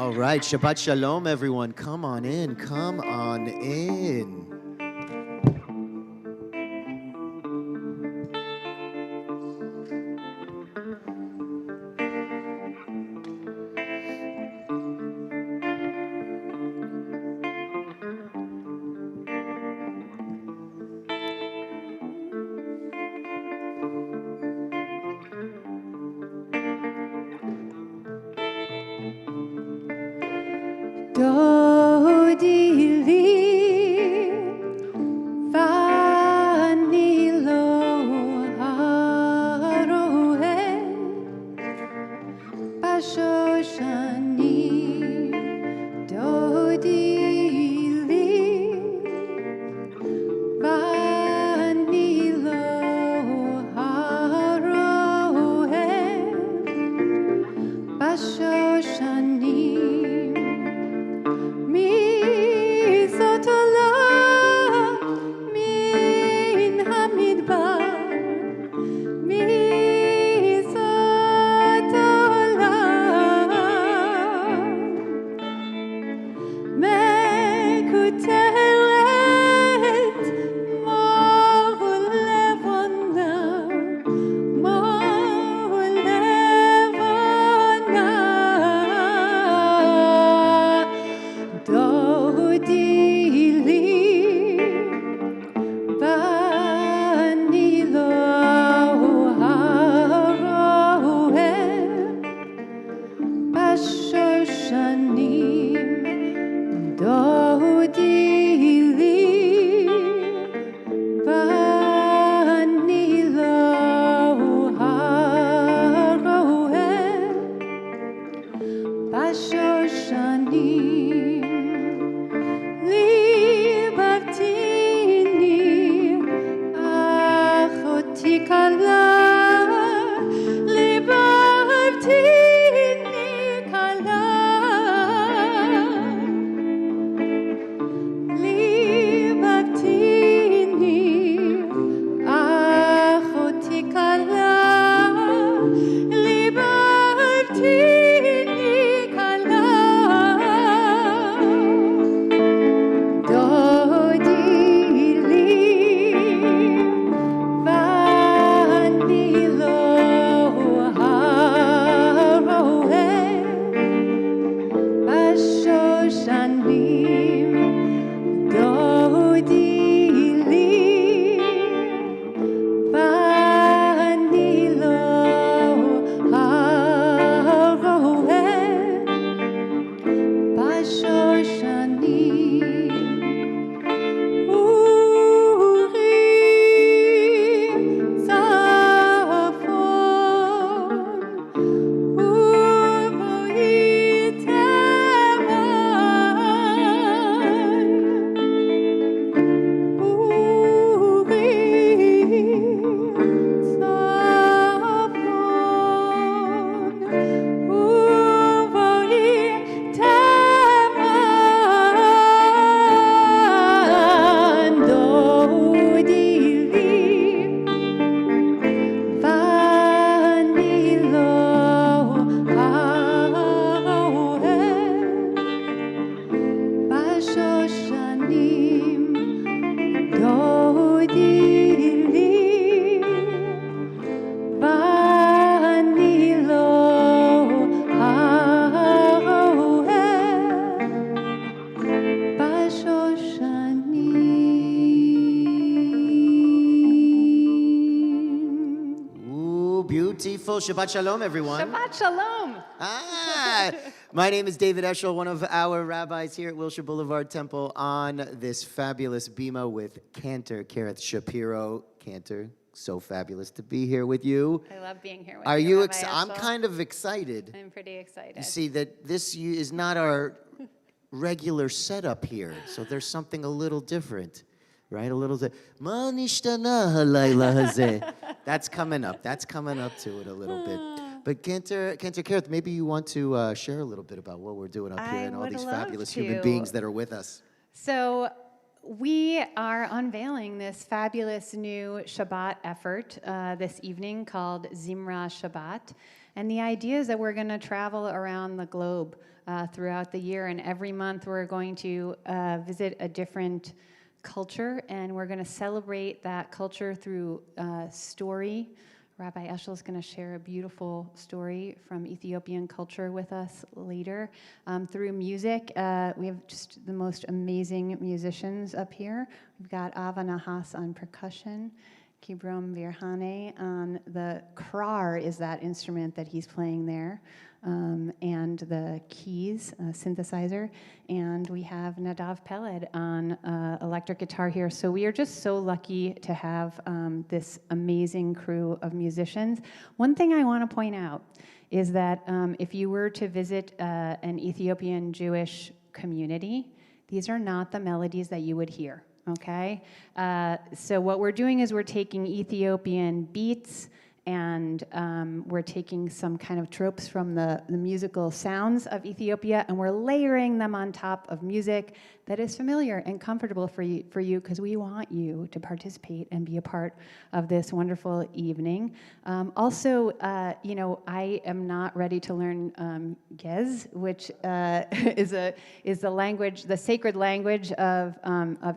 All right, Shabbat Shalom, everyone. Come on in, come on in. Shabbat Shalom, everyone. Shabbat Shalom. My name is David Eshel, one of our rabbis here at Wilshire Boulevard Temple on this fabulous bima with Cantor, Kerith Shapiro. Cantor, so fabulous to be here with you. I love being here with Are you, you Rabbi I'm Eshel. kind of excited. I'm pretty excited. You see that this is not our regular setup here, so there's something a little different. Right, a little bit. Ma nishtana halayla hazeh. That's coming up. That's coming up to it a little bit. But Cantor, Kerith, maybe you want to share a little bit about what we're doing up here and all these fabulous human beings that are with us. So We are unveiling this fabulous new Shabbat effort this evening called Zimrah Shabbat. And the idea is that we're going to travel around the globe throughout the year. And every month we're going to visit a different culture. And we're going to celebrate that culture through story. Rabbi Eshel is going to share a beautiful story from Ethiopian culture with us later. Through music, we have just the most amazing musicians up here. We've got Ava Nahas on percussion, Kibrom Birhane on the krar is that instrument that he's playing there, and the keys, synthesizer. And we have Nadav Peled on electric guitar here. So we are just so lucky to have this amazing crew of musicians. One thing I want to point out is that if you were to visit an Ethiopian Jewish community, these are not the melodies that you would hear, okay? So what we're doing is we're taking Ethiopian beats, and we're taking some kind of tropes from the musical sounds of Ethiopia, and we're layering them on top of music that is familiar and comfortable for you, because we want you to participate and be a part of this wonderful evening. Also, I am not ready to learn Gez, which is the language, the sacred language of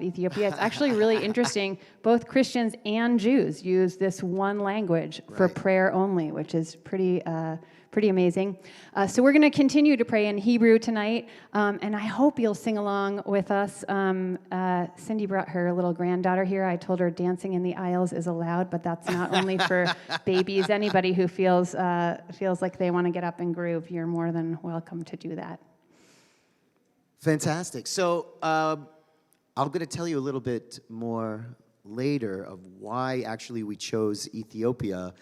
Ethiopia. It's actually really interesting. Both Christians and Jews use this one language for prayer only, which is pretty amazing. So we're going to continue to pray in Hebrew tonight, and I hope you'll sing along with us. Cindy brought her little granddaughter here. I told her dancing in the aisles is allowed, but that's not only for babies. Anybody who feels like they want to get up and groove, you're more than welcome to do that. Fantastic. So I'm going to tell you a little bit more later of why actually we chose Ethiopia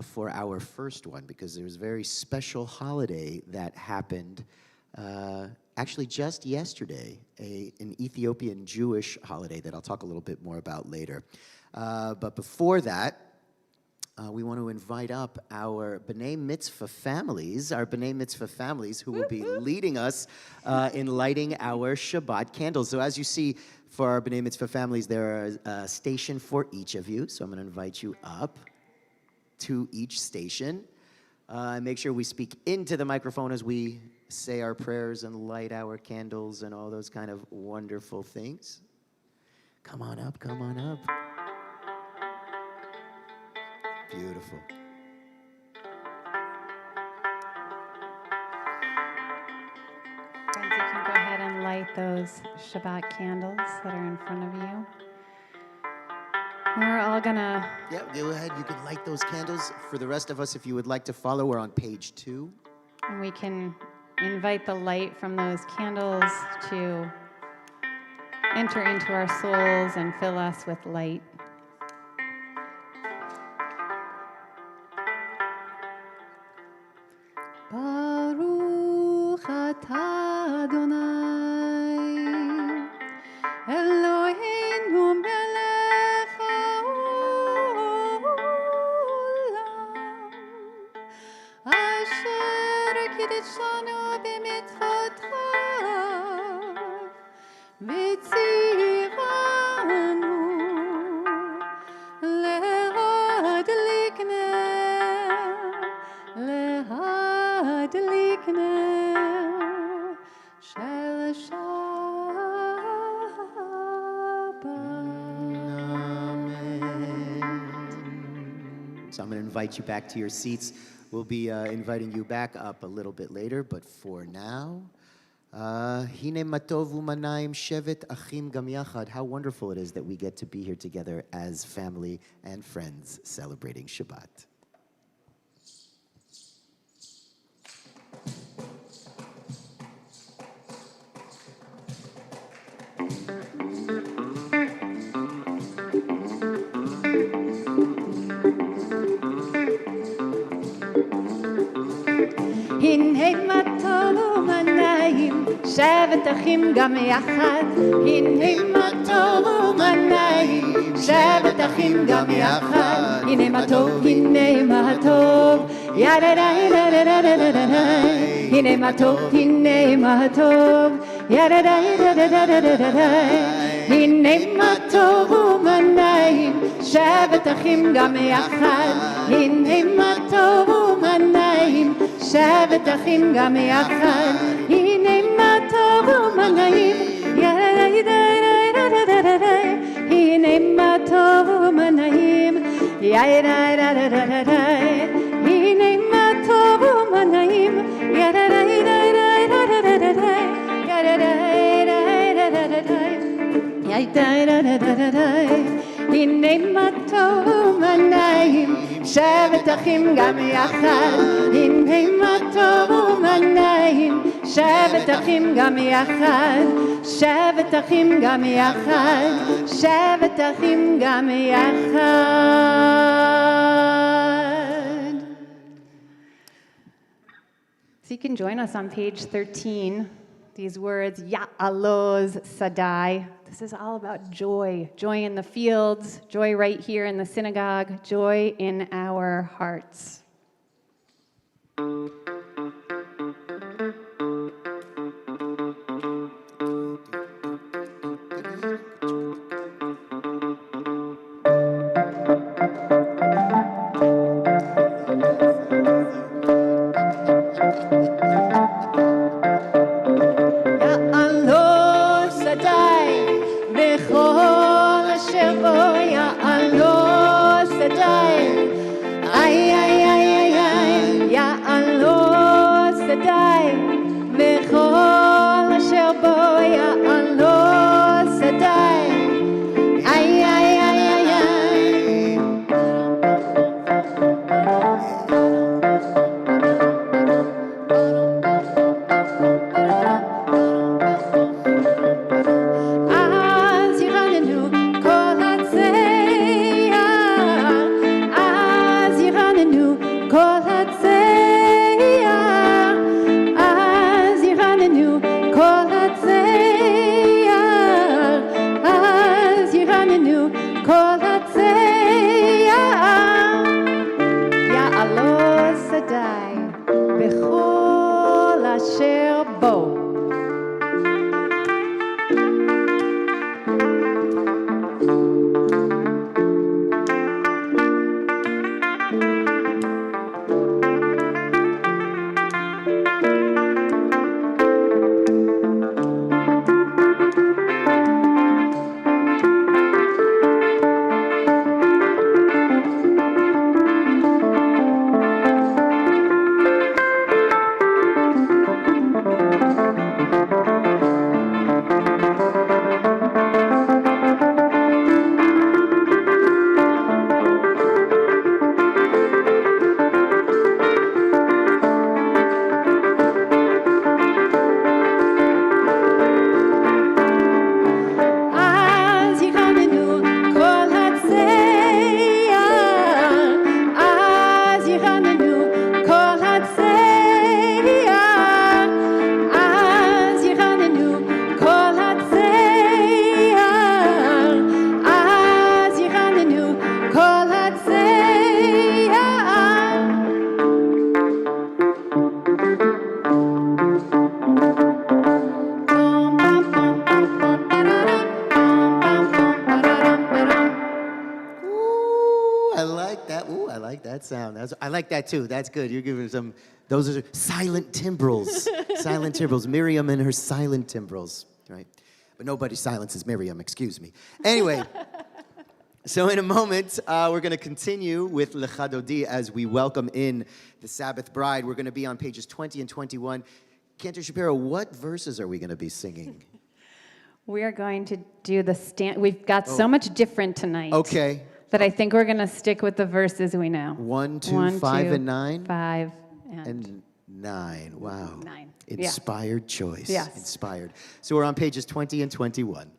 for our first one, because there was a very special holiday that happened actually just yesterday, an Ethiopian Jewish holiday that I'll talk a little bit more about later. But before that, we want to invite up our B'nai Mitzvah families, who will be leading us in lighting our Shabbat candles. So as you see, for our B'nai Mitzvah families, there is a station for each of you. So I'm going to invite you up to each station. Make sure we speak into the microphone as we say our prayers and light our candles and all those kind of wonderful things. Come on up, come on up. Beautiful. Friends, you can go ahead and light those Shabbat candles that are in front of you. We're all gonna... Yeah, go ahead. You can light those candles. For the rest of us, if you would like to follow, we're on page 2. And we can invite the light from those candles to enter into our souls and fill us with light. Baruch atah Adonai Eloheinu melech haolam asher kiddushanu b'mitzvotav v'tzivanu lehadlik Shel Shabbat. So I'm going to invite you back to your seats. We'll be inviting you back up a little bit later, but for now, Hine matov u'manayim shevet achim gam yachad. How wonderful it is that we get to be here together as family and friends celebrating Shabbat. הנה מה טוב ומנעים, שבת אחים גם יחד. הנה מה טוב ומנעים, שבת אחים גם יחד. הנה מה טוב, הנה מה טוב, ידדאי. הנה מה טוב, הנה מה טוב, ידדאי. הנה מה טוב ומה נעים, שבת אחים גם יחד. הנה מה טוב ומה נעים, שבת אחים גם יחד. הנה מה טוב ומה נעים, הנה מה טוב ומה נעים, הנה מה טוב ומה נעים, הנה מה טוב ומה נעים, שבת אחים גם יחד. הנה מה טוב ומה נעים, שבת אחים גם יחד. שבת אחים גם יחד, שבת אחים גם יחד. So you can join us on page 13. These words, Ya'aloz Sadai. This is all about joy. Joy in the fields, joy right here in the synagogue, joy in our hearts. I like that too. That's good. You're giving some, those are silent timbrels. Silent timbrels. Miriam and her silent timbrels, right? But nobody silences Miriam, excuse me. Anyway, so in a moment, we're going to continue with Lecha Dodi as we welcome in the Sabbath bride. We're going to be on pages 20 and 21. Spencer-Shapiro, what verses are we going to be singing? We are going to do the we've got so much different tonight. Okay. But I think we're going to stick with the verses we know. 1, 2, 5, and 9? 5 and 9. Wow. 9. Inspired choice. Yes. Inspired. So we're on pages 20 and 21.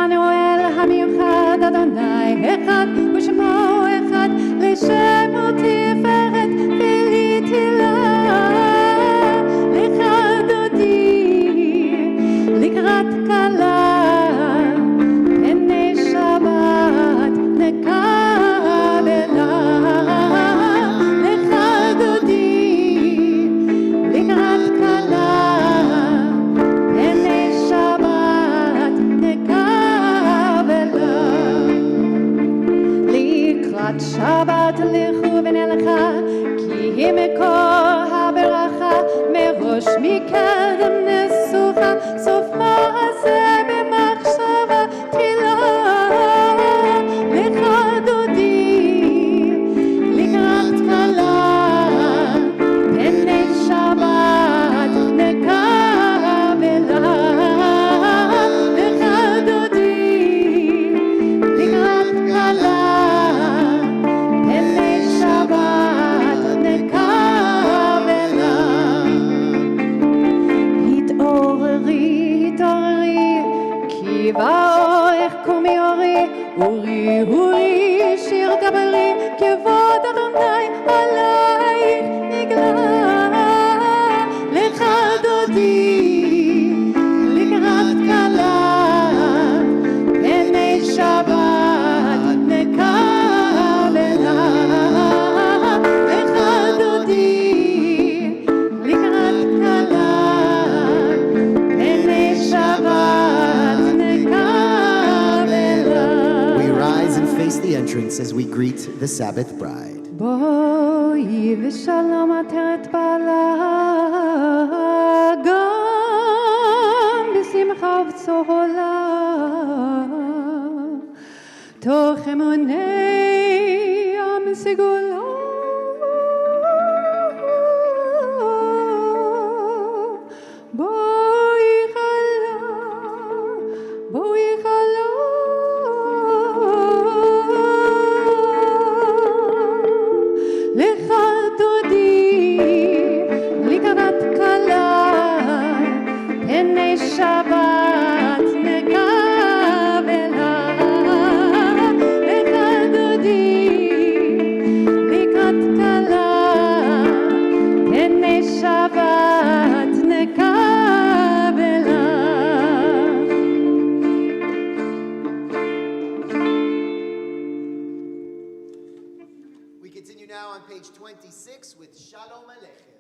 עמנואל המיוחד, אדוני אחד ושמו אחד, לשם ותפארת ולתהילה. לך דודי לקראת כלה, פני שבת נקבלה. לך דודי לקראת כלה, פני שבת נקבלה. לקראת שבת לכו ונלכה, כי היא מקור הברכה, מראש מקדם נסוכה, סוף מעשה במחשבה תחילה. לך דודי לקראת כלה, פני שבת נקבלה. לך דודי לקראת כלה, פני שבת נקבלה. התעוררי, התעוררי, כי באורך קומי אורי, אורי, אורי, שיר קבלי, כבוד אדוני עלייך נגלה. לך דודי לקראת כלה, פני שבת נקבלה. לך דודי לקראת כלה, פני שבת נקבלה. We rise and face the entrance as we greet the Sabbath bride. בואי ושלום עטרת בעלה, גם בשמחה ובצהלה, תוך אמוני עם סגולה. בואי חלה, בואי חלה, לך דודי לקראת כלה, פני שבת נקבלה. לך דודי לקראת כלה, פני שבת נקבלה. We continue now on page 26 with Shalom Aleichem.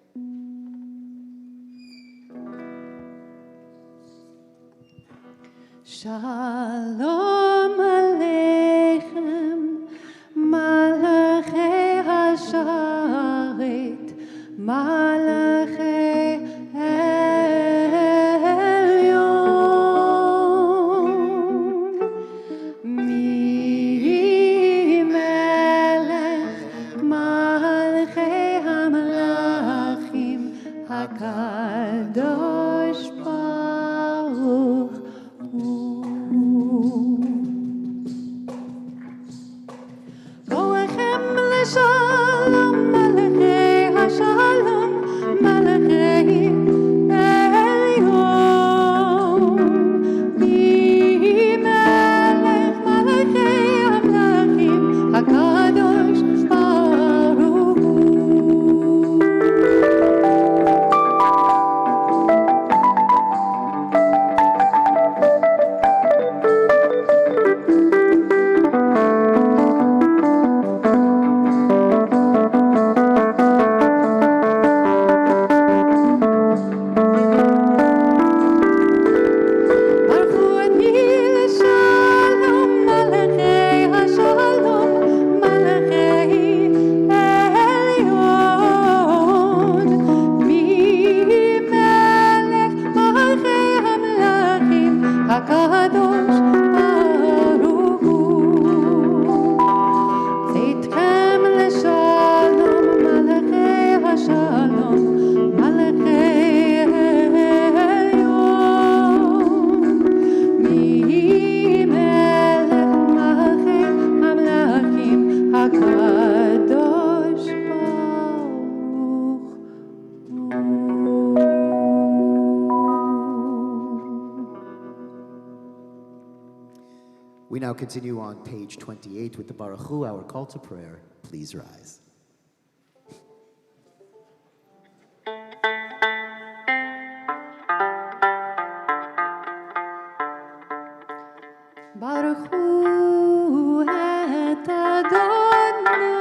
Shalom Aleichem, Malachei Hasharet, Malachei Elyon. Mi melech Malachei HaMalachim, HaKadosh Baruch Hu. Boechem leshalom, Malachei Hashalom, Malachei Elyon. Mi melech Malachei HaMalachim, HaKadosh Baruch Hu. We now continue on page 28 with the Baruch Hu, our call to prayer. Please rise. Baruch Hu et Adonai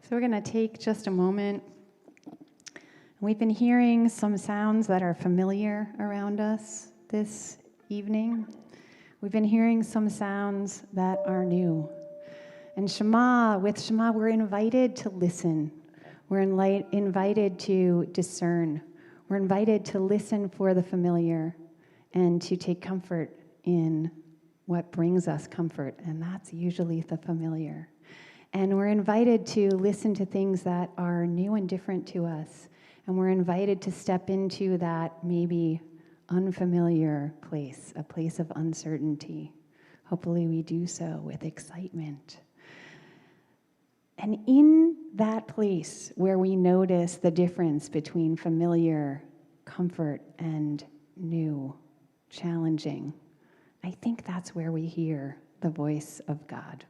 So we're going to take just a moment. We've been hearing some sounds that are familiar around us this evening. We've been hearing some sounds that are new. And with Shema, we're invited to listen. We're invited to discern. We're invited to listen for the familiar and to take comfort in what brings us comfort, and that's usually the familiar. And we're invited to listen to things that are new and different to us. And we're invited to step into that maybe unfamiliar place, a place of uncertainty. Hopefully we do so with excitement. And in that place where we notice the difference between familiar, comfort, and new, challenging, I think that's where we hear the voice of God.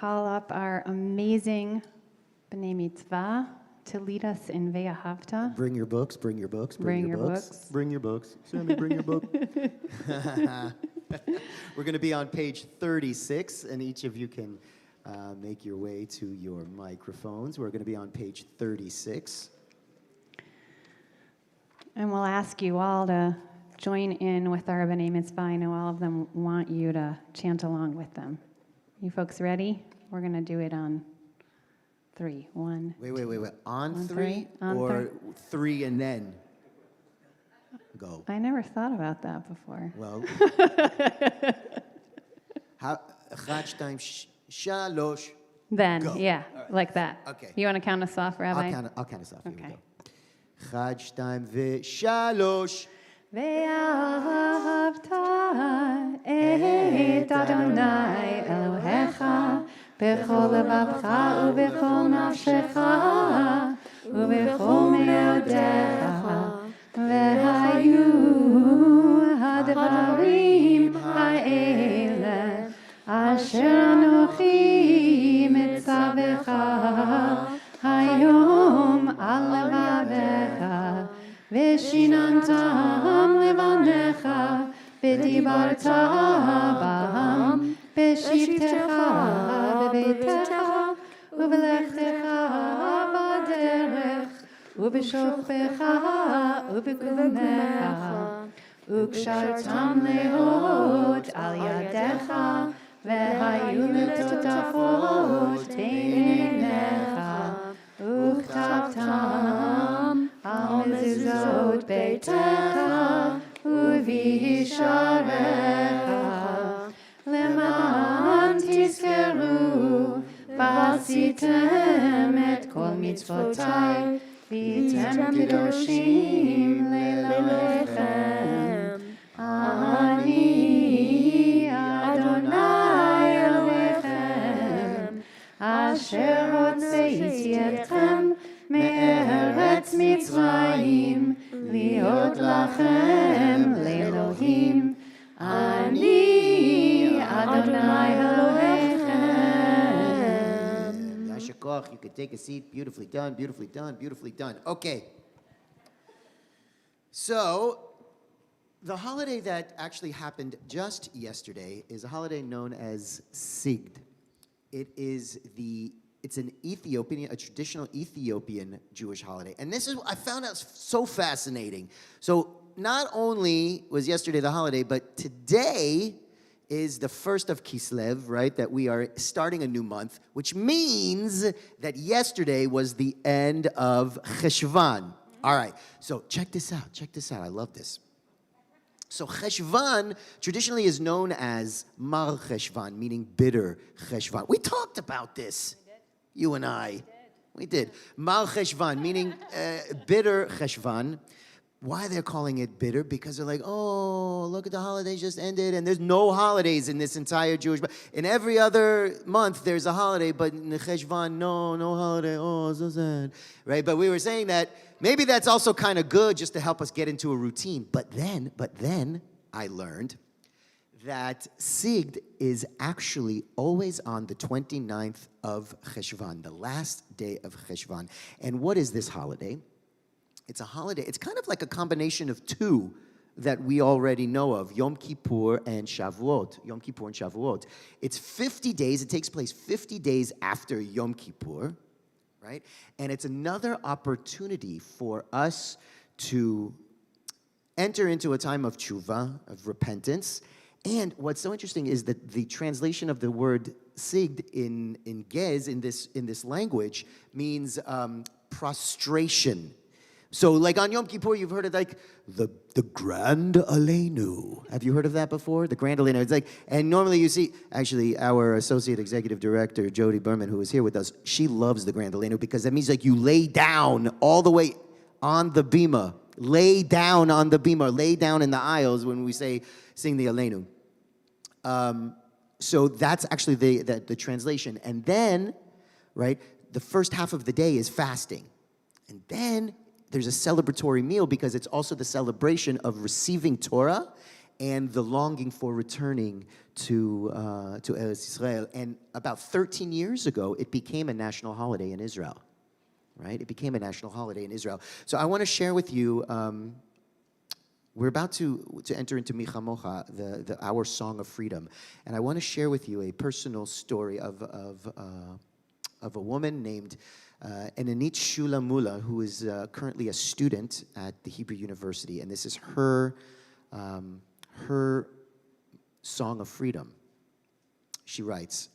Call up our amazing B'nai Mitzvah to lead us in Ve'ahavta. Bring your books, bring your books, Bring your books. Bring your books. Sammy, bring your book. We're going to be on page 36, and each of you can make your way to your microphones. We're going to be on page 36. And we'll ask you all to join in with our B'nai Mitzvah. I know all of them want you to chant along with them. You folks ready? We're going to do it on 3. 1. Wait. On 3? three? On Or 3 and then go? I never thought about that before. Well, 1, 2, 3. Then, Go. yeah, like that. Okay. You want to count us off, Rabbi? I'll count us off. Here we Okay. go. אחד, שתיים ושלוש. ואהבת את אדוני אלוהיך בכל לבבך ובכל נפשך ובכל מאודיך והיו הדברים האלה אשר אנוכי מצווך היום על לבביך ושיננתם לבניך ודיברת בם בשבתך בביתך ובלכתך בדרך ובשוכבך ובקומך וקשרתם להוד על ידיך והיו לטוטפות עיניך וכתבתם על מזוזות ביתך ובישעריך למען תזכרו ועשיתם את כל מצוותיי והייתם קדושים לאלוהיכם אני אדוני אלוהיכם אשר הוצאתי אתכם מארץ מצרים להיות לכם לאלוהים אני אדוני אלוהיכם. Yasher koach, you can take a seat. Beautifully done, beautifully done, beautifully done. Okay. So, the holiday that actually happened just yesterday is a holiday known as Sigd. It's an Ethiopian, a traditional Ethiopian Jewish holiday. And this is, I found out so fascinating. So not only was yesterday the holiday, but today is the first of Kislev, right? That we are starting a new month, which means that yesterday was the end of Cheshvan. All right, so check this out, I love this. So Cheshvan traditionally is known as Mar Cheshvan, meaning bitter Cheshvan. We talked about this, you and I. We did. Mar Cheshvan, meaning bitter Cheshvan. Why they're calling it bitter? Because they're like, oh, look at the holidays just ended, and there's no holidays in this entire Jewish. In every other month, there's a holiday, but in the Cheshvan, no holiday. Oh, so sad, right? But we were saying that maybe that's also kind of good, just to help us get into a routine. But then I learned that Sigd is actually always on the 29th of Cheshvan, the last day of Cheshvan. And what is this holiday? It's a holiday. It's kind of like a combination of two that we already know of, Yom Kippur and Shavuot. Yom Kippur and Shavuot. It's 50 days. It takes place 50 days after Yom Kippur, right? And it's another opportunity for us to enter into a time of tshuva, of repentance. And what's so interesting is that the translation of the word Sigd in Gez, in this language, means prostration. So, like on Yom Kippur, you've heard of like the Grand Aleinu. Have you heard of that before? The Grand Aleinu. It's like, and normally you see, actually, our associate executive director, Jody Berman, who is here with us, she loves the Grand Aleinu because that means like you lay down all the way on the bima, lay down on the bima, lay down in the aisles when we sing the Aleinu. So that's actually the translation. And then, right, the first half of the day is fasting, and then there's a celebratory meal because it's also the celebration of receiving Torah and the longing for returning to Eretz Yisrael. And about 13 years ago, it became a national holiday in Israel, right? It became a national holiday in Israel. So I want to share with you, we're about to enter into Michamocha, our song of freedom. And I want to share with you a personal story of a woman named Enanit Shula Mula, who is currently a student at the Hebrew University, and this is her song of freedom. She writes,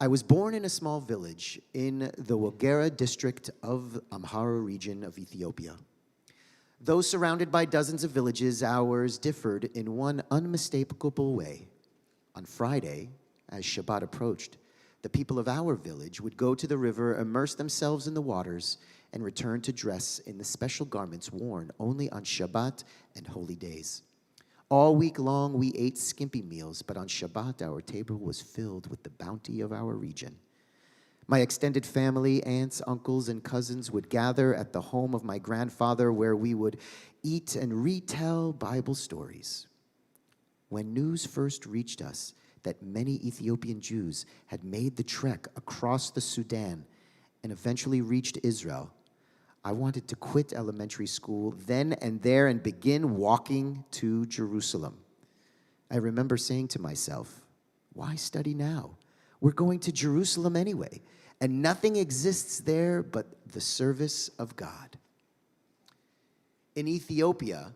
I was born in a small village in the Wogera district of Amhara region of Ethiopia. Though surrounded by dozens of villages, ours differed in one unmistakable way. On Friday, as Shabbat approached, The people of our village would go to the river, immerse themselves in the waters, and return to dress in the special garments worn only on Shabbat and holy days. All week long, we ate skimpy meals, but on Shabbat, our table was filled with the bounty of our region. My extended family, aunts, uncles, and cousins would gather at the home of my grandfather, where we would eat and retell Bible stories. When news first reached us that many Ethiopian Jews had made the trek across the Sudan and eventually reached Israel, I wanted to quit elementary school then and there and begin walking to Jerusalem. I remember saying to myself, why study now? We're going to Jerusalem anyway, and nothing exists there but the service of God. In Ethiopia,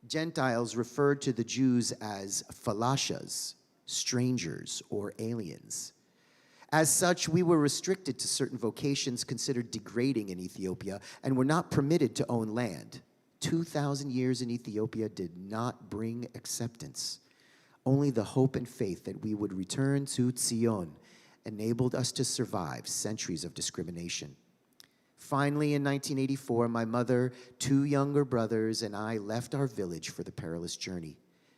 Gentiles referred to the Jews as falashas, strangers or aliens. As such, we were restricted to certain vocations considered degrading in Ethiopia and were not permitted to own land. 2,000 years in Ethiopia did not bring acceptance. Only the hope and faith that we would return to Zion enabled us to survive centuries of discrimination. Finally, in 1984, my mother, 2 younger brothers, and I left our village for the perilous journey,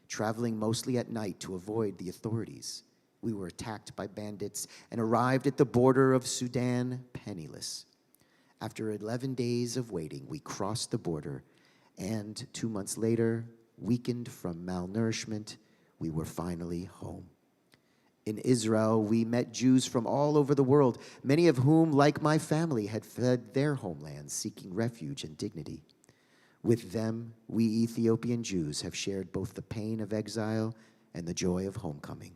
traveling mostly at night to avoid the authorities. We were attacked by bandits and arrived at the border of Sudan penniless. After 11 days of waiting, we crossed the border, and 2 months later, weakened from malnourishment, we were finally home. In Israel, we met Jews from all over the world, many of whom, like my family, had fled their homelands seeking refuge and dignity. With them, we Ethiopian Jews have shared both the pain of exile and the joy of homecoming.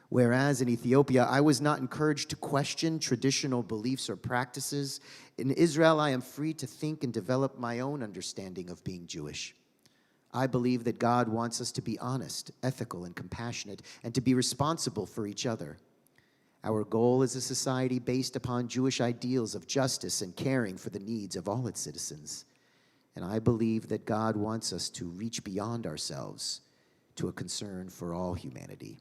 Whereas in Ethiopia, I was not encouraged to question traditional beliefs or practices, in Israel, I am free to think and develop my own understanding of being Jewish. I believe that God wants us to be honest, ethical, and compassionate, and to be responsible for each other. Our goal is a society based upon Jewish ideals of justice and caring for the needs of all its citizens. And I believe that God wants us to reach beyond ourselves to a concern for all humanity.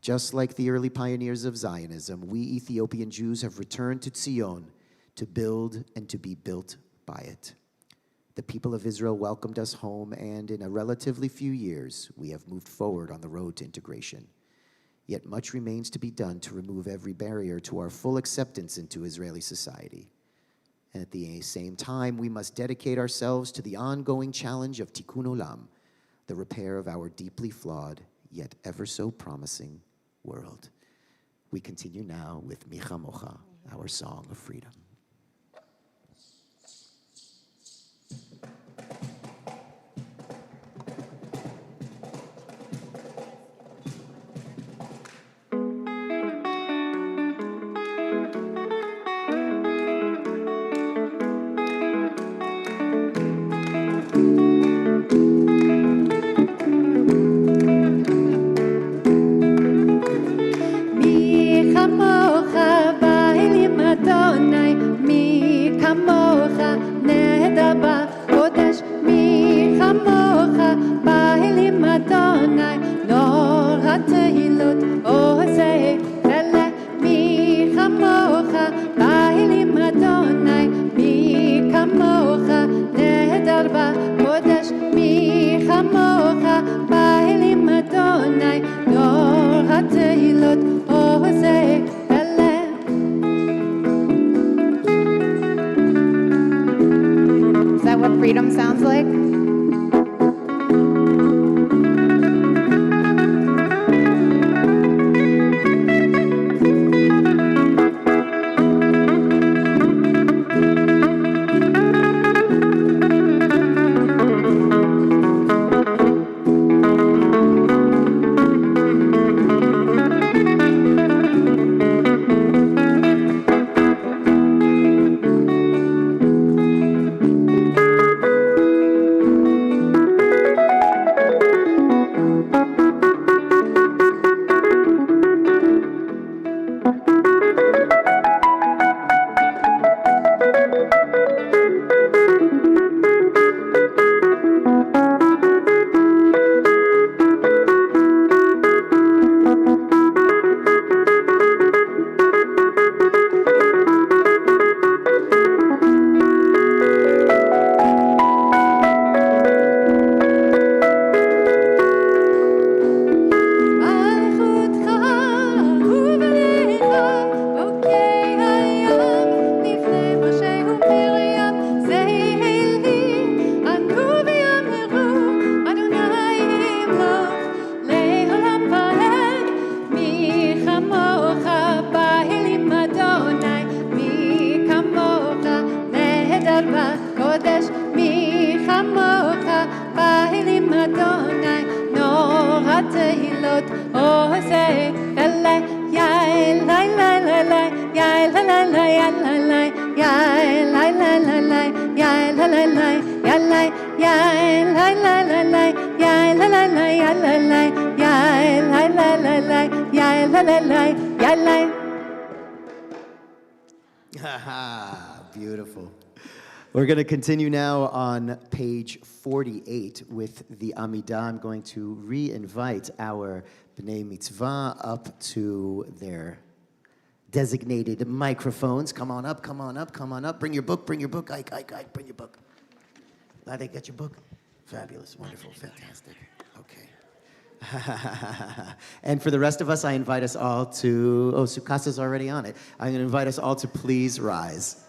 Just like the early pioneers of Zionism, we Ethiopian Jews have returned to Zion to build and to be built by it. The people of Israel welcomed us home, and in a relatively few years, we have moved forward on the road to integration. Yet much remains to be done to remove every barrier to our full acceptance into Israeli society. And at the same time, we must dedicate ourselves to the ongoing challenge of Tikkun Olam, the repair of our deeply flawed, yet ever so promising world. We continue now with Micha Mocha, our song of freedom. Is that what freedom sounds like? Beautiful. We're going to continue now on page 48 with the Amidah. I'm going to re-invite our B'nai Mitzvah up to their designated microphones. Come on up, come on up, come on up. Bring your book, Ike, bring your book. Glad they got your book. Fabulous, wonderful, fantastic. Okay. And for the rest of us, I invite us all to, Sukasa's already on it. I'm going to invite us all to please rise.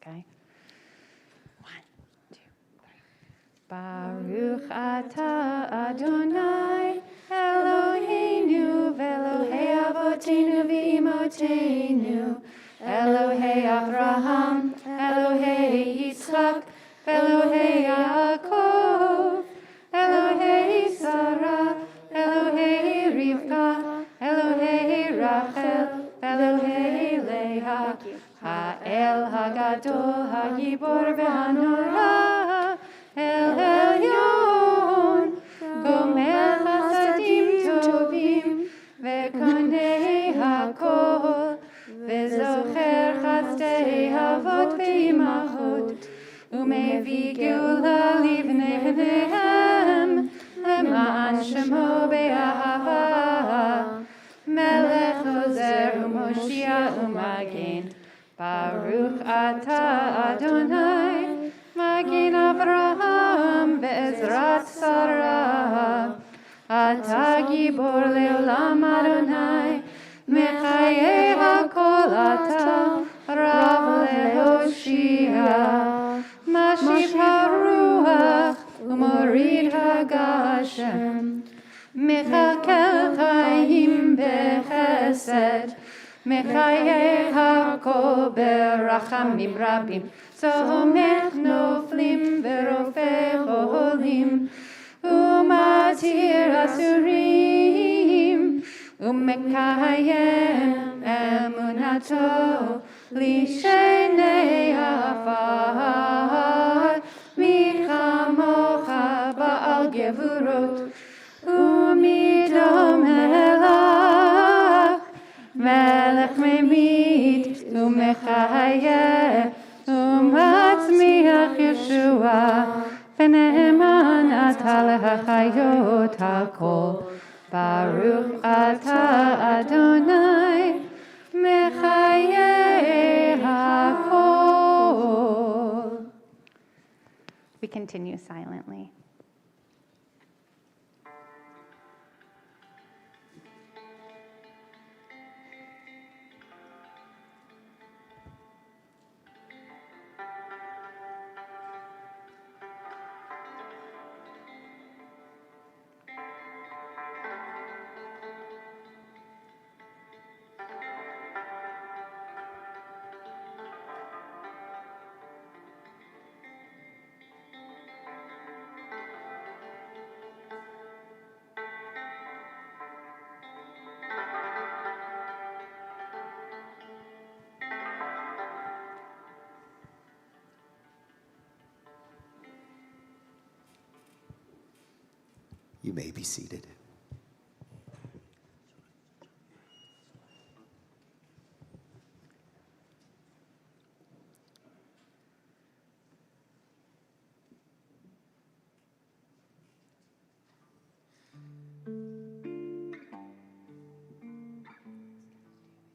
Okay. 1, 2, 3. Baruch atah Adonai Eloheinu v'Elohei Avotenu v'Imotenu Elohei Avraham Elohei Yitzchak Elohei Yaakov Elohei Sarah Elohei Rivka Elohei Rachel Elohei Leah Ha'el Hagadol Ha'gibor V'Hanora El Elyon Gomel Chasadim Tovim V'Konei HaKol V'Zocher Chasdei Avot V'Imachot U'Mevi Geula Livnei B'neihem Le'ma'an Shemo Be'ahava Melech Ozer U'Moshiach U'Magen Baruch atah Adonai, Magen Avraham be'ezrat Sarah. Atah gibor le'olam Adonai, Mechayeh hakol atah, Rav le'hoshia. Mashiv haruach, u'morid hagashem. Mechakel chayim bechesed, Mechayeh hakol berachamim rabim, Somech noflim verofeh cholim, Umatir asurim, Umekayem emunato, Lishenei afar, Michamocha ba'al gevurot, Umidom elach, Melech memit umechayeh umatzmiach Yeshua v'ne'eman atah lehachayot hakol Baruch atah Adonai mechayeh hakol. We continue silently. You may be seated.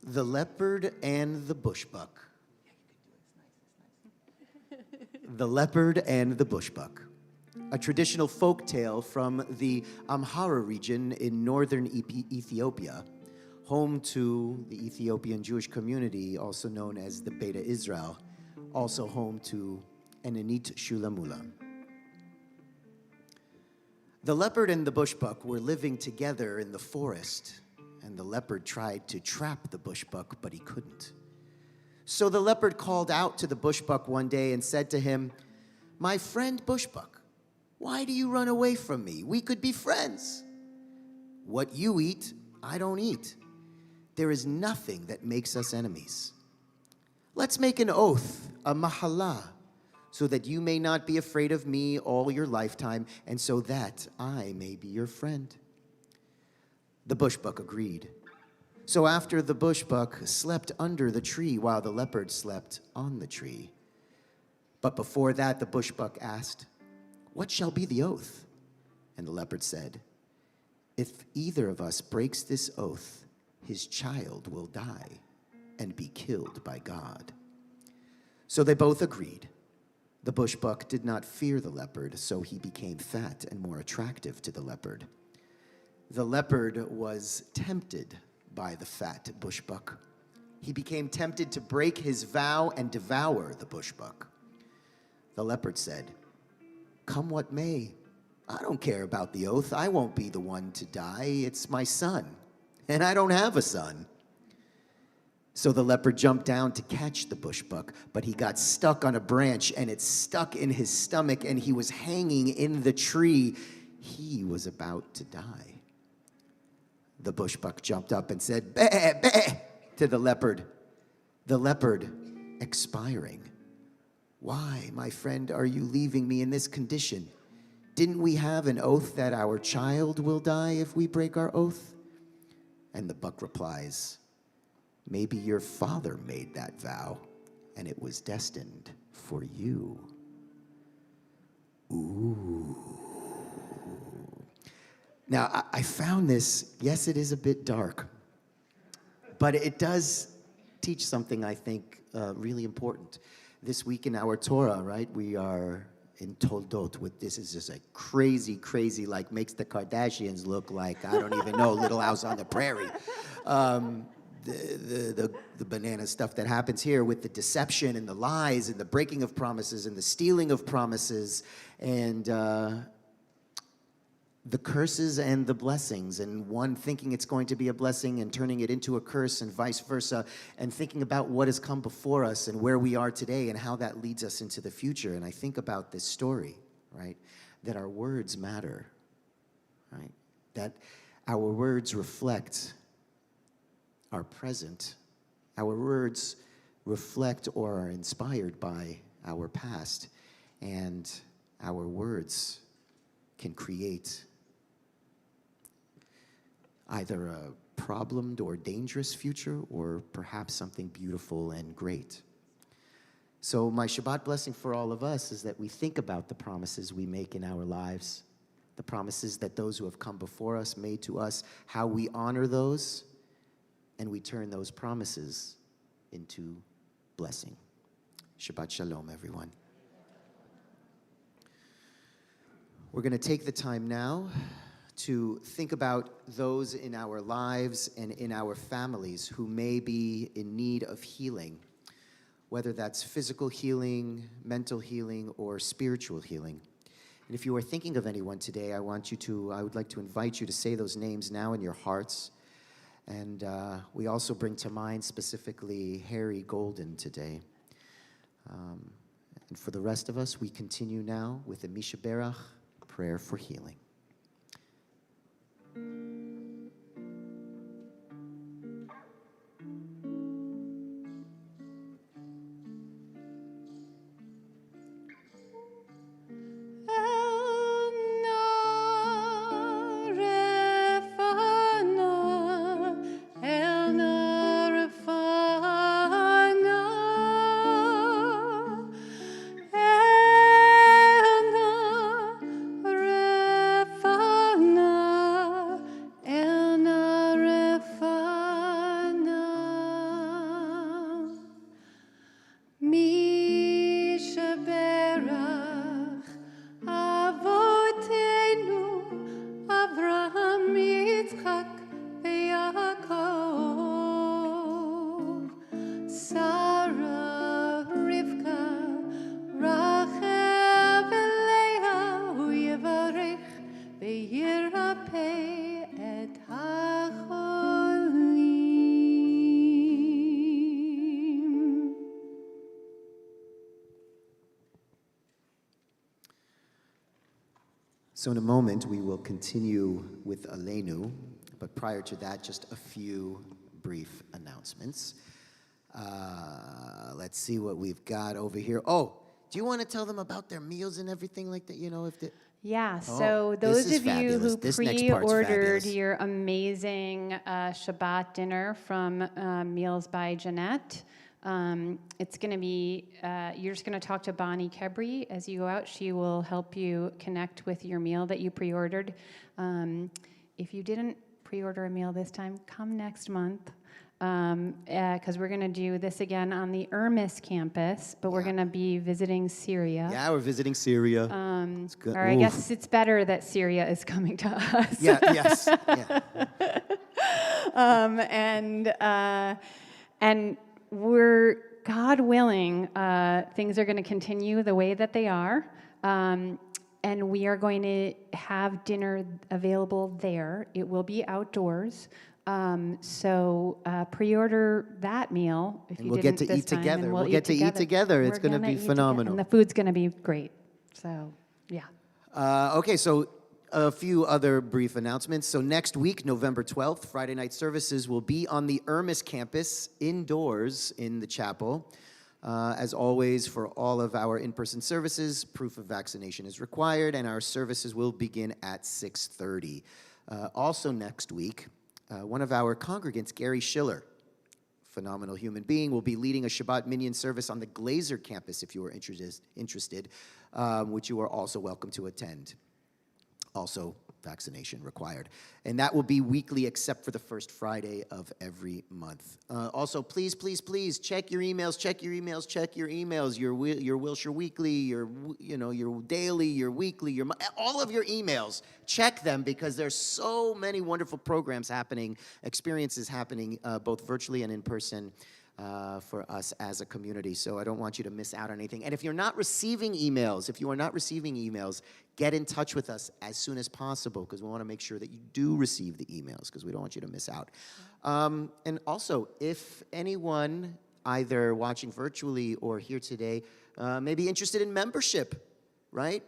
The Leopard and the Bushbuck. The Leopard and the Bushbuck, a traditional folk tale from the Amhara region in northern Ethiopia, home to the Ethiopian Jewish community, also known as the Beta Israel, also home to Enanit Shulamula. The leopard and the bushbuck were living together in the forest, and the leopard tried to trap the bushbuck, but he couldn't. So the leopard called out to the bushbuck one day and said to him, "My friend bushbuck, why do you run away from me? We could be friends. What you eat, I don't eat. There is nothing that makes us enemies. Let's make an oath, a mahalah, so that you may not be afraid of me all your lifetime, and so that I may be your friend." The bushbuck agreed. So after the bushbuck slept under the tree while the leopard slept on the tree. But before that, the bushbuck asked, "What shall be the oath?" And the leopard said, "If either of us breaks this oath, his child will die and be killed by God." So they both agreed. The bushbuck did not fear the leopard, so he became fat and more attractive to the leopard. The leopard was tempted by the fat bushbuck. He became tempted to break his vow and devour the bushbuck. The leopard said, "Come what may, I don't care about the oath. I won't be the one to die. It's my son, and I don't have a son." So the leopard jumped down to catch the bushbuck, but he got stuck on a branch, and it stuck in his stomach, and he was hanging in the tree. He was about to die. The bushbuck jumped up and said, "Bah, bah," to the leopard expiring. "Why, my friend, are you leaving me in this condition? Didn't we have an oath that our child will die if we break our oath?" And the buck replies, "Maybe your father made that vow, and it was destined for you." Ooh. Now, I found this, yes, it is a bit dark, but it does teach something, I think, really important. This week in our Torah, right, we are in Toldot with this is just a crazy, like makes the Kardashians look like, I don't even know, Little House on the Prairie. The banana stuff that happens here with the deception and the lies and the breaking of promises and the stealing of promises and the curses and the blessings, and one thinking it's going to be a blessing and turning it into a curse and vice versa, and thinking about what has come before us and where we are today and how that leads us into the future. And I think about this story, right, that our words matter, right, that our words reflect our present. Our words reflect or are inspired by our past, and our words can create either a problemed or dangerous future, or perhaps something beautiful and great. So my Shabbat blessing for all of us is that we think about the promises we make in our lives, the promises that those who have come before us made to us, how we honor those, and we turn those promises into blessing. Shabbat Shalom, everyone. We're going to take the time now to think about those in our lives and in our families who may be in need of healing, whether that's physical healing, mental healing, or spiritual healing. And if you are thinking of anyone today, I would like to invite you to say those names now in your hearts. And we also bring to mind specifically Harry Golden today. And for the rest of us, we continue now with the Misha Berach prayer for healing. וירפא את החולים. So in a moment, we will continue with Aleinu, but prior to that, just a few brief announcements. Let's see what we've got over here. Oh, do you want to tell them about their meals and everything like that? You know, if they... Yeah, so this those is of you fabulous. who This next part's pre-ordered fabulous. your amazing Shabbat dinner from Meals by Jeanette, it's going to be, you're just going to talk to Bonnie Kebri as you go out. She will help you connect with your meal that you pre-ordered. If you didn't pre-order a meal this time, come next month. Because we're going to do this again on the Ermis campus, but we're going to be visiting Syria. Yeah, we're visiting Syria. It's good. Or I guess it's better that Syria is coming to us. Yeah, yes. Yeah. And we're, God willing, things are going to continue the way that they are. And we are going to have dinner available there. It will be outdoors. So pre-order that meal if And you we'll didn't get to this eat time, together. and We'll get to eat together. It's We're gonna be eat together, phenomenal. and the food's going to be great. So, yeah. Okay, so a few other brief announcements. So next week, November 12th, Friday night services will be on the Ermis campus, indoors in the chapel. As always, for all of our in-person services, proof of vaccination is required, and our services will begin at 6:30. Also next week, one of our congregants, Gary Schiller, phenomenal human being, will be leading a Shabbat Minyan service on the Glazer campus if you are interested, which you are also welcome to attend. Also, vaccination required. And that will be weekly except for the first Friday of every month. Also, please, please, please check your emails, your Wilshire Weekly, your daily, your weekly, all of your emails. Check them because there's so many wonderful programs happening, experiences happening, both virtually and in person. For us as a community. So I don't want you to miss out on anything. And if you're not receiving emails, get in touch with us as soon as possible because we want to make sure that you do receive the emails because we don't want you to miss out. And also, if anyone either watching virtually or here today may be interested in membership, right?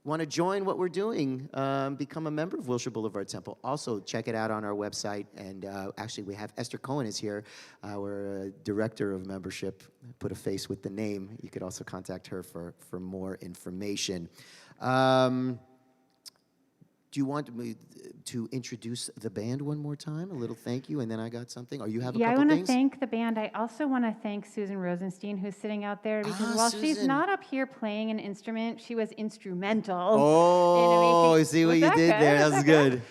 Want to join what we're doing, become a member of Wilshire Boulevard Temple. Also, check it out on our website. And actually, we have Esther Cohen is here, our director of membership. Put a face with the name. You could also contact her for more information. Do you want me to introduce the band one more time? A little thank you, and then I got something. Or you have a couple I want things? to thank the band. I also want to thank Susan Rosenstein, who's sitting out there, because while she's Susan. not up here playing an instrument, she was instrumental. Oh, I see what you did there. Was That's that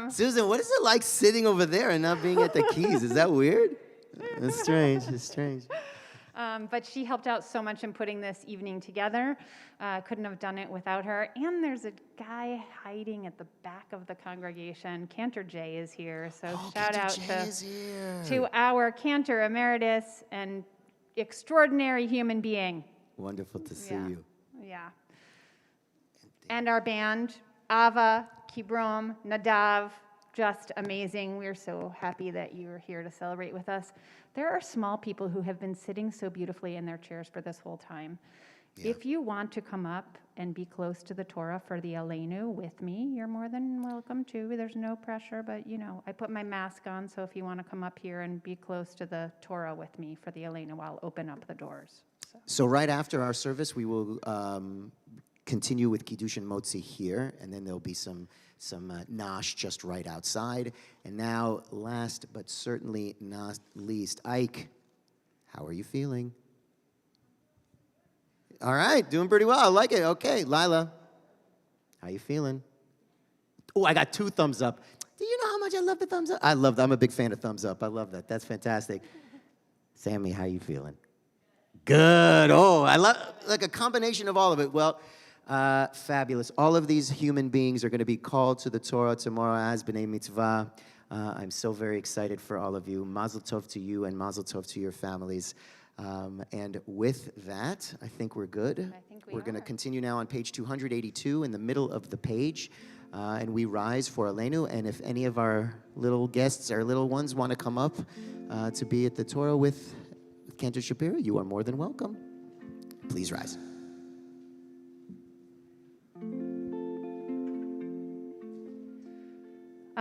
good. Susan, what is it like sitting over there and not being at the keys? Is that weird? It's strange. It's strange. But she helped out so much in putting this evening together. Couldn't have done it without her. And there's a guy hiding at the back of the congregation. Cantor J is here. So shout out to our Cantor Emeritus and extraordinary human being. Wonderful to see you. Yeah. And our band, Ava, Kibrom, Nadav, just amazing. We're so happy that you're here to celebrate with us. There are small people who have been sitting so beautifully in their chairs for this whole time. Yeah. If you want to come up and be close to the Torah for the Aleinu with me, you're more than welcome to. There's no pressure, but I put my mask on, so if you want to come up here and be close to the Torah with me for the Aleinu, I'll open up the doors. So right after our service, we will continue with Kiddush and Motzi here, and then there'll be some nosh just right outside. And now, last but certainly not least, Ike, how are you feeling? All right, doing pretty well. I like it. Okay, Lila, how you feeling? Oh, I got 2 thumbs up. Do you know how much I love the thumbs up? I love that. I'm a big fan of thumbs up. I love that. That's fantastic. Sammy, how you feeling? Good. Oh, I love like a combination of all of it. Well, fabulous. All of these human beings are going to be called to the Torah tomorrow as B'nai Mitzvah. I'm so very excited for all of you. Mazel tov to you and mazel tov to your families. And with that, I think we're good. We're going to continue now on page 282 in the middle of the page. And we rise for Aleinu. And if any of our little guests, our little ones, want to come up to be at the Torah with Spencer-Shapiro, you are more than welcome. Please rise.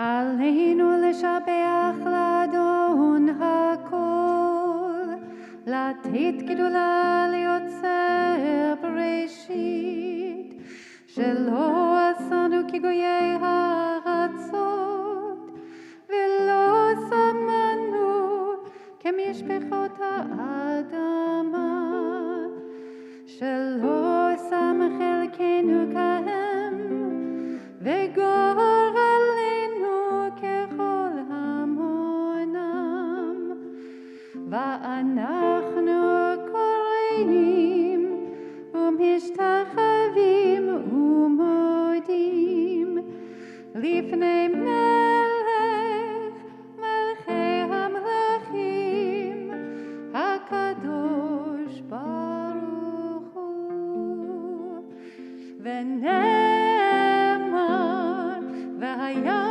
עלינו לשבח לאדון הכל, לתת גדולה ליוצר בראשית, שלא עשנו כגויי הארצות, ולא שמנו כמשפחות האדמה, שלא שם חלקנו כהם, וגורלנו ככל המונם, ואנחנו קוראים ומשתחווים ומודים לפני מלך מלכי המלכים הקדוש ברוך הוא. ונאמר והיה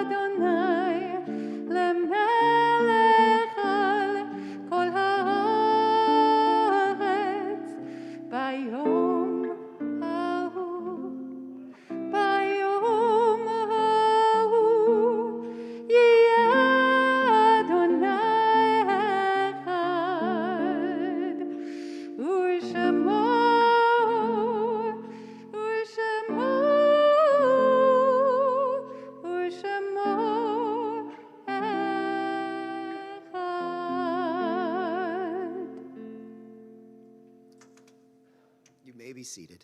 אדוני למלך על כל הארץ ביום ההוא, ביום ההוא יהיה אדוני אחד, ושמו You may be seated.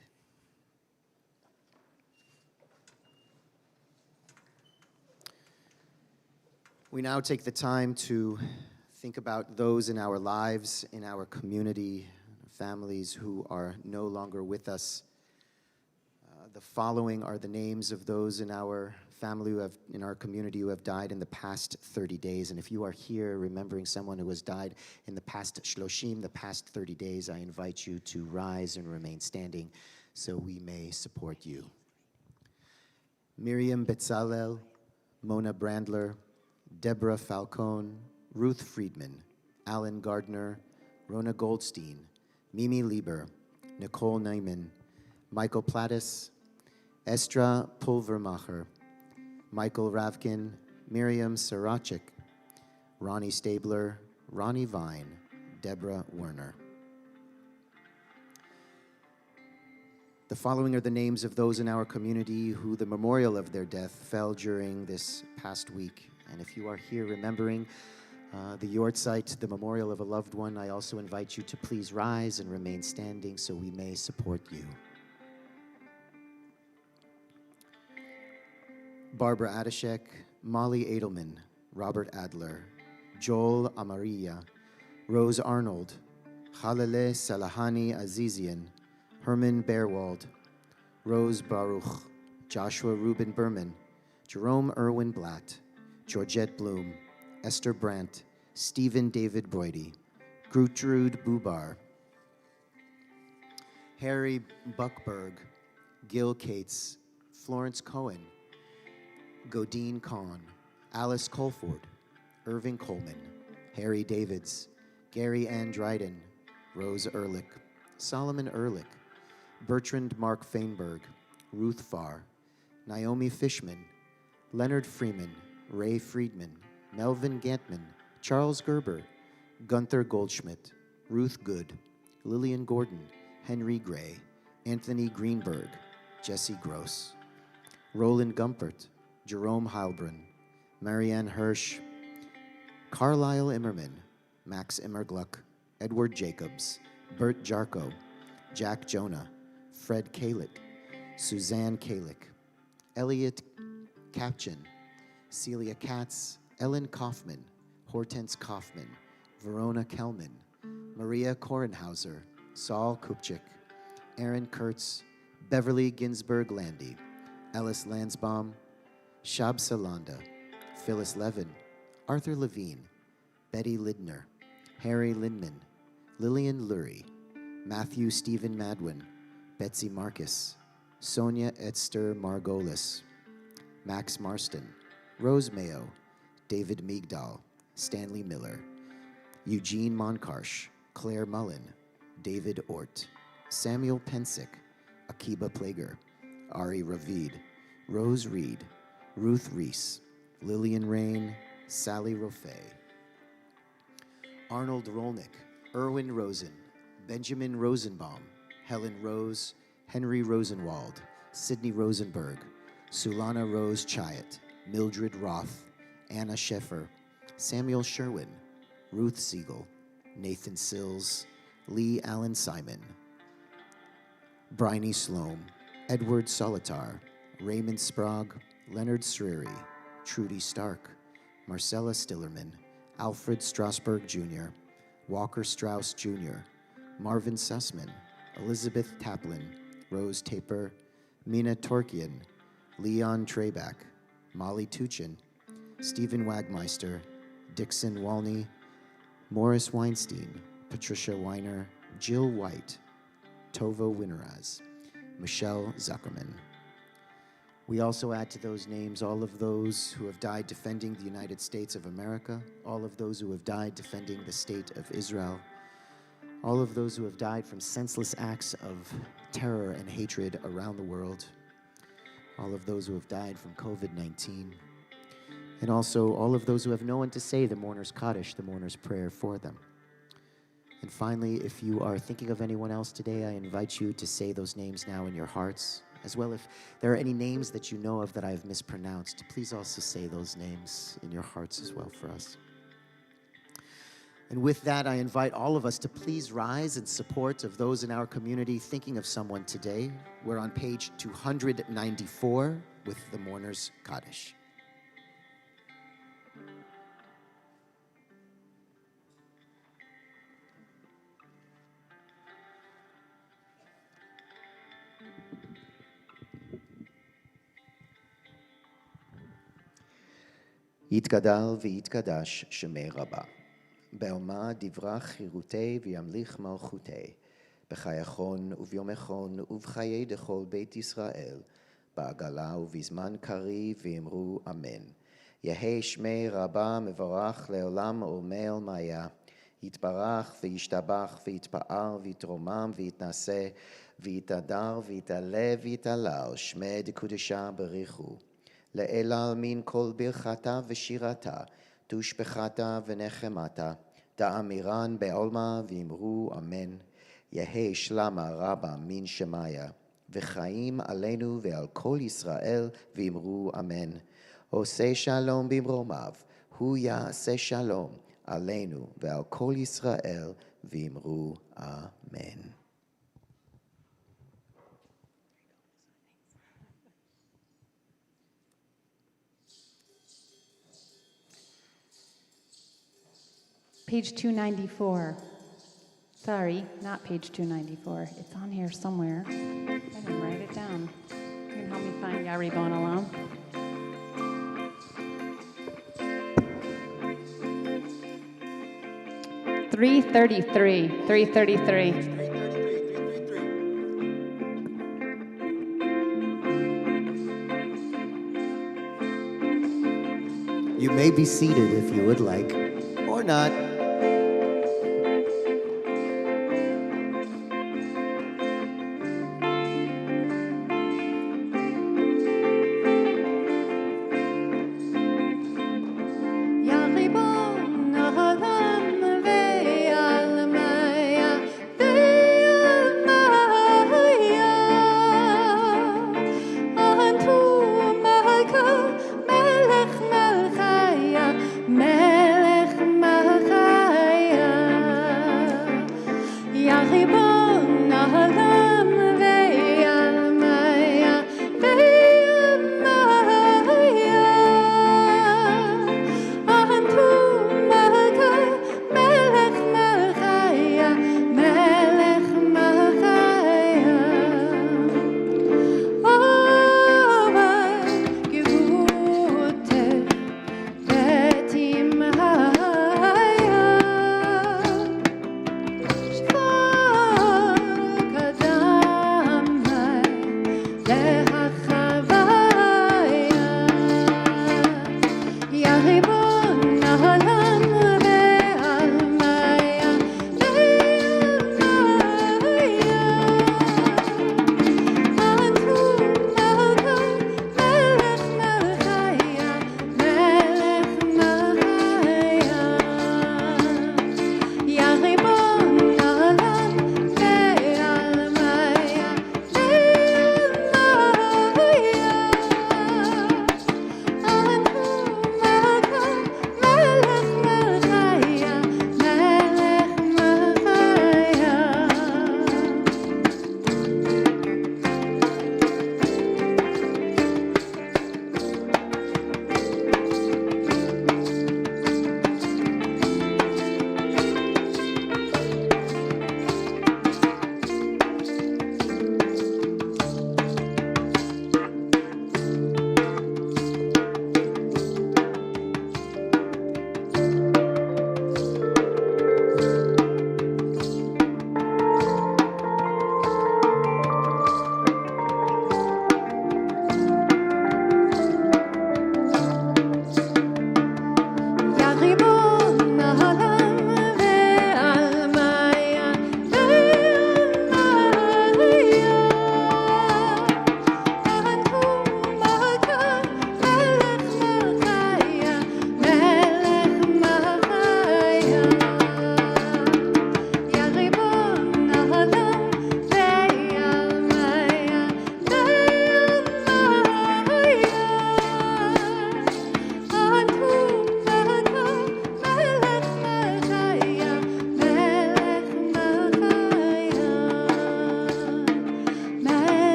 We now take the time to think about those in our lives, in our community, families who are no longer with us. The following are the names of those in our family in our community who have died in the past 30 days. And if you are here remembering someone who has died in the past shloshim, the past 30 days, I invite you to rise and remain standing so we may support you. Miriam Betzalel, Mona Brandler, Deborah Falcone, Ruth Friedman, Alan Gardner, Rona Goldstein, Mimi Lieber, Nicole Neumann, Michael Plattis, Estra Pulvermacher, Michael Ravkin, Miriam Sarachik, Ronnie Stabler, Ronnie Vine, Deborah Werner. The following are the names of those in our community who the memorial of their death fell during this past week. And if you are here remembering the Yortzeit, the memorial of a loved one, I also invite you to please rise and remain standing so we may support you. Barbara Adashek, Molly Edelman, Robert Adler, Joel Amarilla, Rose Arnold, Khalele Salahani Azizian, Herman Bearwald, Rose Baruch, Joshua Reuben Berman, Jerome Irwin Blatt, Georgette Bloom, Esther Brandt, Stephen David Broidy, Gertrude Bubar, Harry Buckberg, Gil Cates, Florence Cohen, Godine Kahn, Alice Colford, Irving Coleman, Harry Davids, Gary Ann Dryden, Rose Ehrlich, Solomon Ehrlich, Bertrand Mark Feinberg, Ruth Farr, Naomi Fishman, Leonard Freeman, Ray Friedman, Melvin Gantman, Charles Gerber, Gunther Goldschmidt, Ruth Good, Lillian Gordon, Henry Gray, Anthony Greenberg, Jesse Gross, Roland Gumpert, Jerome Heilbrunn, Marianne Hirsch, Carlisle Immerman, Max Immergluck, Edward Jacobs, Bert Jarko, Jack Jonah, Fred Kalick, Suzanne Kalick, Elliot Kapchin, Celia Katz, Ellen Kaufman, Hortense Kaufman, Verona Kelman, Maria Korenhauser, Saul Kupchik, Aaron Kurtz, Beverly Ginsberg Landy, Ellis Lansbaum, Shab Salanda, Phyllis Levin, Arthur Levine, Betty Lidner, Harry Lindman, Lillian Lurie, Matthew Stephen Madwin, Betsy Marcus, Sonia Etster Margolis, Max Marston, Rose Mayo, David Migdal, Stanley Miller, Eugene Monkarsh, Claire Mullen, David Ort, Samuel Pensick, Akiba Plager, Ari Ravid, Rose Reed, Ruth Reese, Lillian Rain, Sally Roffey, Arnold Rolnick, Erwin Rosen, Benjamin Rosenbaum, Helen Rose, Henry Rosenwald, Sidney Rosenberg, Sulana Rose Chayat, Mildred Roth, Anna Sheffer, Samuel Sherwin, Ruth Siegel, Nathan Sills, Lee Allen Simon, Bryony Sloan, Edward Solitar, Raymond Sprague, Leonard Sriri, Trudy Stark, Marcella Stillerman, Alfred Strasberg Jr., Walker Strauss Jr., Marvin Sussman, Elizabeth Taplin, Rose Taper, Mina Torkian, Leon Trebak, Molly Tuchin, Stephen Wagmeister, Dixon Walney, Morris Weinstein, Patricia Weiner, Jill White, Tova Winteraz, Michelle Zuckerman. We also add to those names all of those who have died defending the United States of America, all of those who have died defending the state of Israel, all of those who have died from senseless acts of terror and hatred around the world, all of those who have died from COVID-19, and also all of those who have no one to say the mourner's Kaddish, the mourner's prayer for them. And finally, if you are thinking of anyone else today, I invite you to say those names now in your hearts. As well, if there are any names that you know of that I have mispronounced, please also say those names in your hearts as well for us. And with that, I invite all of us to please rise in support of those in our community thinking of someone today. We're on page 294 with the mourner's Kaddish. יתגדל ויתקדש שמי רבה. בעלמה דברה חירותי וימליך מלכותי. בחייכון וביומכון ובחיי דכל בית ישראל. בעגלה ובזמן קרי ואמרו אמן. יהי שמי רבה מברך לעולם עמל מיה. יתברך וישתבח ויתפאר ויתרומם ויתנשא ויתהדר ויתעלה ויתהלל שמי דקודשה בריחו. לאל מן כל ברכתה ושירתה, תושבחתה ונחמתה, דאמירן בעלמה ואמרו אמן. יהי שלמה רבה מן שמיה, וחיים עלינו ועל כל ישראל ואמרו אמן. עושה שלום במרומיו, הוא יעשה שלום עלינו ועל כל ישראל ואמרו אמן. Page 294. Sorry, not page 294. It's on here somewhere. I didn't write it down. You can help me find Yari Bonalam. 333. 333. You may be seated if you would like, or not. Melech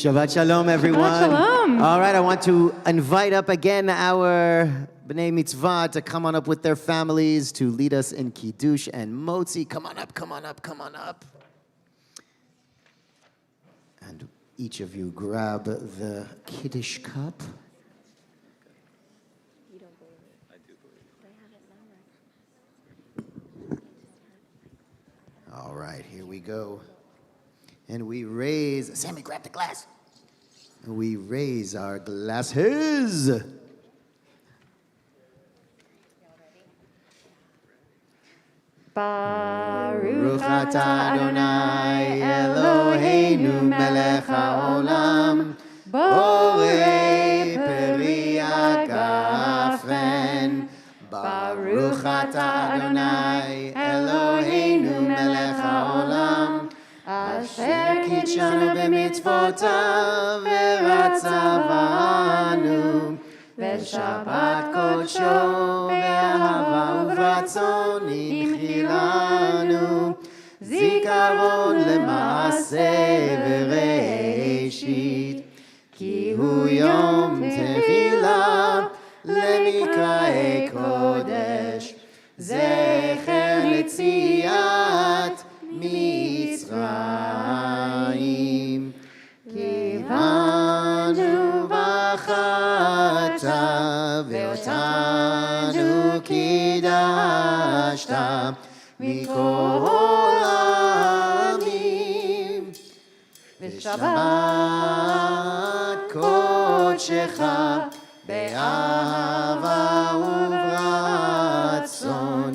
Shabbat Shalom, everyone. Shalom. All right, I want to invite up again our B'nai Mitzvah to come on up with their families to lead us in Kiddush and Motzi. Come on up, come on up, come on up. And each of you grab the Kiddush cup. You don't believe it. I do believe it. They have it memorized. All right, here we go. And we raise, Sammy, grab the glass. We raise our glasses. Baruch atah Adonai Eloheinu melech haolam borei peri hagafen. Baruch atah Adonai Eloheinu melech haolam asher kitshanu b'mitzvotav v'ratzavanu v'shabbat kodsho v'ahava u'vratzon inchilanu zikaron lema'aseh v'reishit ki hu yom tefilah lemikraei kodesh zecher litziat Mitzrayim kivanu v'achata ve'otanu kidashta mikol ha'amim v'shabbat kodshecha be'ahava u'vratzon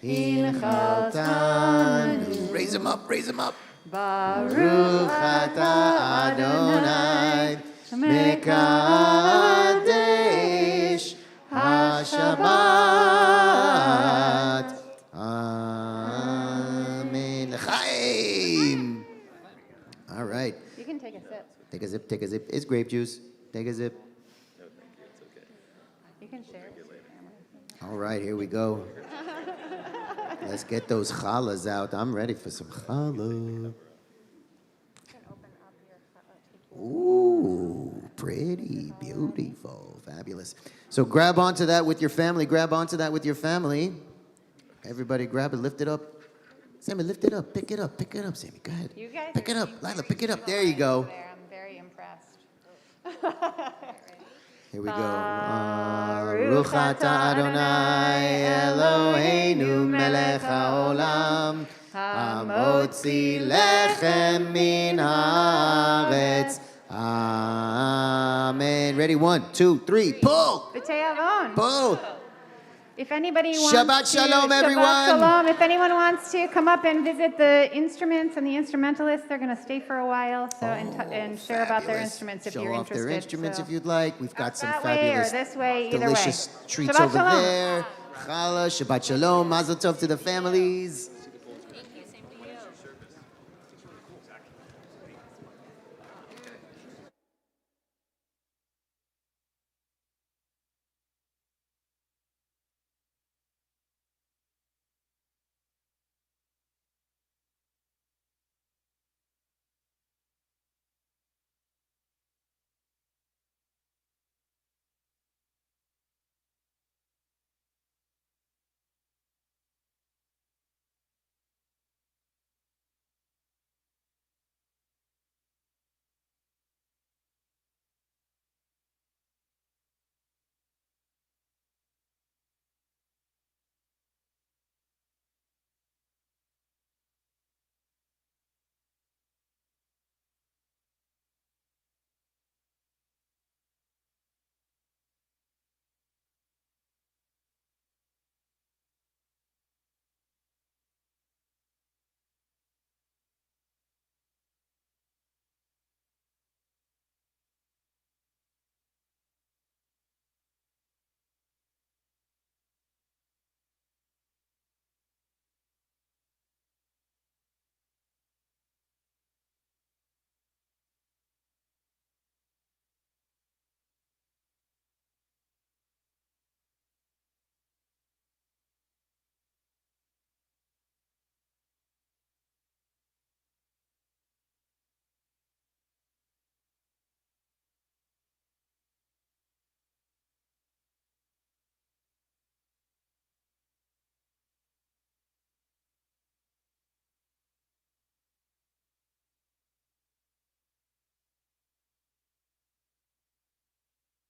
inchaltanu. Raise him up, raise him up. Baruch atah Adonai mekadesh haShabbat. Amen. L'chaim. All right. You can take a sip. Take a sip, take a sip. It's grape juice. Take a sip. No, thank you. It's okay. You can share it with your family. All right, here we go. Let's get those challahs out. I'm ready for some challah. Ooh, pretty, beautiful, fabulous. So grab onto that with your family. Grab onto that with your family. Everybody grab it, lift it up. Sammy, lift it up. Pick it up, Sammy. Go ahead. You guys pick are it up. deep Lila, pick it up. into There you go. there. I'm very impressed. Here we go. Baruch atah Adonai Eloheinu melech haolam hamotzi lechem min haaretz. Amen. Ready? 1, 2, 3. Pull. B'tei avon. Pull. If anybody wants Shabbat shalom, everyone. Shabbat shalom. If anyone wants to come up and visit the instruments and the instrumentalists, they're going to stay for a while and share about their Fabulous. instruments if Show you're off interested. their instruments So if you'd like. We've got some that way or fabulous, this way, either way. delicious treats Shabbat over shalom. there. Challah, Shabbat shalom, Mazel tov to the families.